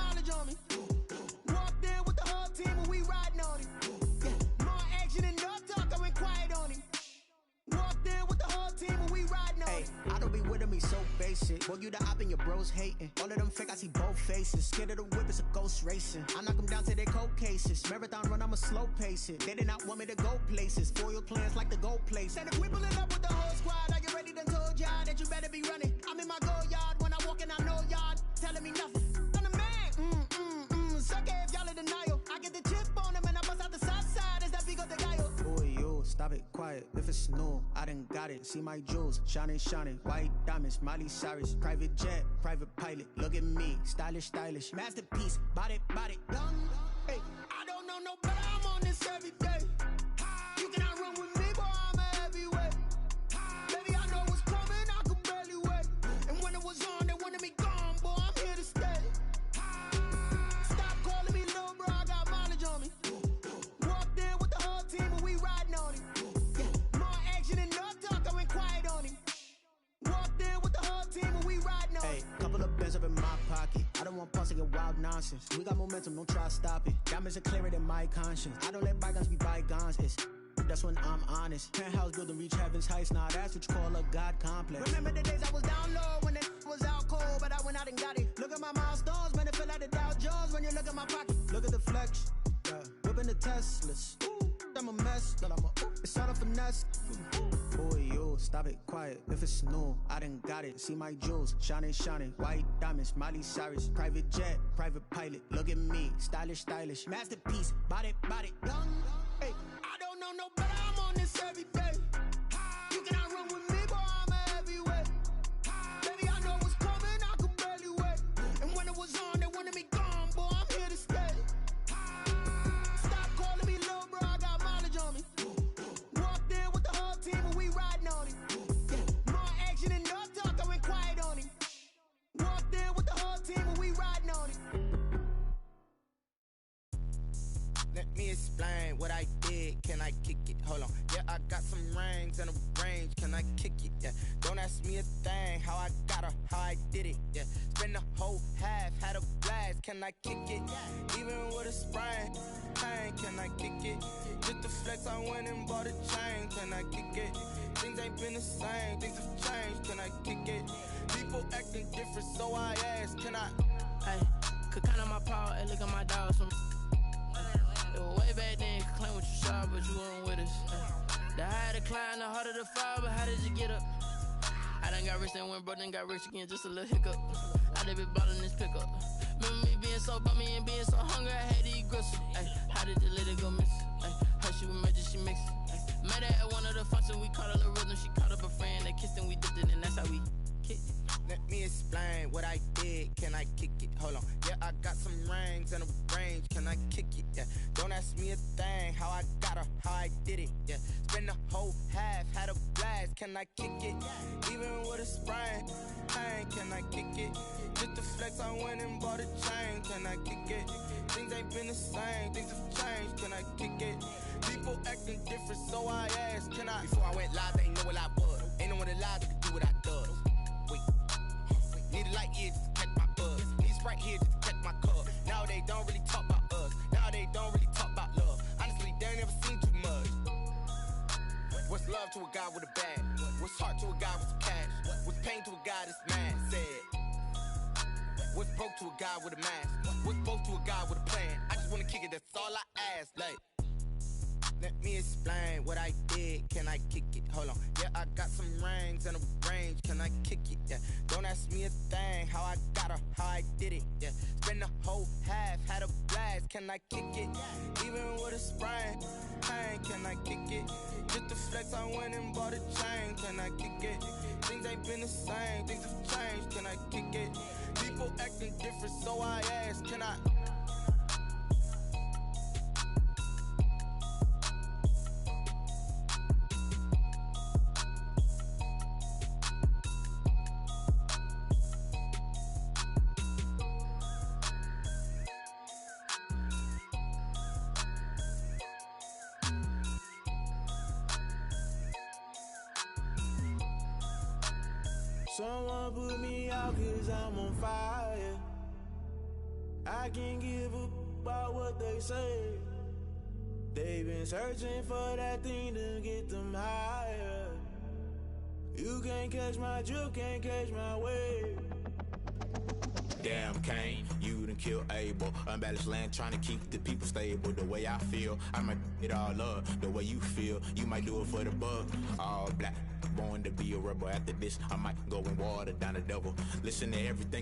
it. Boy, you the op and your bros hating. All of them fake, I see both faces. Scared of the whip, it's a ghost racing. I knock them down to their cold cases. Marathon run, I'ma slow pace it. They did not want me to go places. Foil plans like the goal place. And if we pulling up with the whole squad, are you ready? Done told y'all that you better be running. I'm in my go yard when I walk in, I know y'all telling me nothing. I'm the man. Suck it if y'all in denial. I get the chip on them and I bust out the south side. Is that Vigo de Gallo? Boy, yo, stop it, quiet. If it's new, I done got it. See my jewels, shining, shining. White diamonds, Miley Cyrus. Private jet, private pilot. Look at me, stylish, stylish. Masterpiece, body, done. Hey, I don't know no better. I'm on this every day. You cannot run with me, boy, I'm a heavyweight. Baby, I know what's coming, I could barely wait. And when it was on, they wanted me gone, boy, I'm here to stay. Stop calling me little bro, I got mileage on me. Walked in with the whole team and we riding on him. Yeah, more action and no talk, I went quiet on him. Walked in with the whole team and we riding on him. Hey, couple of bands up in my pocket. I don't want pause to get wild nonsense. We got momentum, don't try to stop it. Diamonds are clearer than my conscience. I don't let bygones be bygones. That's when I'm honest. Penthouse building reach heaven's heights. Nah, that's what you call a God complex. Remember the days I was down low when it was out cold, but I went out and got it. Look at my milestones, man, it feel like the Dow Jones when you look at my pocket. Look at the flex, yeah. Whipping the Teslas. I'm a mess, but it's all a finesse. Boy, yo, stop it, quiet. If it's new, I done got it. See my jewels, shining, shining. White diamonds, Miley Cyrus. Private jet, private pilot. Look at me, stylish, stylish. Masterpiece, body, done. Hey, I don't know no better. I'm on this every day. You cannot run with me, boy, I'm a heavyweight. Baby, I know what's coming, I could barely wait. And when it was on, they wanted me gone, boy, I'm here to stay. Stop calling me little bro, I got mileage on me. Walked in with the whole team and we riding on him. Yeah, more action and no talk, I went quiet on him. Walked in with the whole team and we riding on him. Let me explain what I did. Can I kick it? Hold on. Yeah, I got some rings and a range. Can I kick it? Yeah. Don't ask me a thing. How I got her, how I did it. Yeah. Spend the whole half, had a blast. Can I kick it? Even with a sprain. Hey, can I kick it? Just the flex, I went and bought a chain. Can I kick it? Things ain't been the same. Things have changed. Can I kick it? People acting different, so I ask. Can I? Hey, could count on my power and look at my dogs from. It was way back then, could claim what you saw, but you weren't with us. The higher the climb, the harder the fall, but how did you get up? I done got rich and went broke, then got rich again, just a little hiccup. I done been ballin' this pickup. Remember me being so bummy and being so hungry, I had to eat gristle. Ay, how did the lady go miss? Her she was magic, she mixed. Met her at one of the functions, we caught a little rhythm, she caught up a friend, they kissed and we dipped it, and that's how we kicked it. Let me explain what I did. Can I kick it? Hold on. Yeah, I got some rings and a range. Can I kick it? Yeah. Don't ask me a thing. How I got her, how I did it. Yeah. Spend the whole half, had a blast. Can I kick it? Even with a sprain. Hey, can I kick it? Just the flex, I went and bought a chain. Can I kick it? Things ain't been the same. Things have changed. Can I kick it? People acting different, so I asked. Can I? Before I went live, they ain't know what I was. Ain't no one alive that could do what I does. Need a light here just to catch my buzz. Need Sprite here just to catch my cup. Now they don't really talk about us. Now they don't really talk about love. Honestly, they ain't never seen too much. What's love to a guy with a bag? What's heart to a guy with some cash? What's pain to a guy that's mad? Said. What's broke to a guy with a mask? What's both to a guy with a plan? I just wanna kick it, that's all I ask. Like, let me explain what I did. Can I kick it? Hold on. Yeah, I got some rings and a range. Can I kick it? Yeah. Don't ask me a thing. How I got her, how I did it. Yeah. Spend the whole half, had a blast. Can I kick it? Even with a sprain. Hey, can I kick it? Just the flex, I went and bought a chain. Can I kick it? Things ain't been the same. Things have changed. Can I kick it? People acting different, so I ask. Can I? Someone put me out 'cause I'm on fire. I can't give a about what they say. They've been searching for that thing to get them higher. You can't catch my drift, can't catch my wave. Damn, Kane, you done killed Abel. Unbalanced land, trying to keep the people stable. The way I feel, I might it all up. The way you feel, you might do it for the bug. All black, born to be a rebel. After this, I might go and water down the devil. Listen to everything.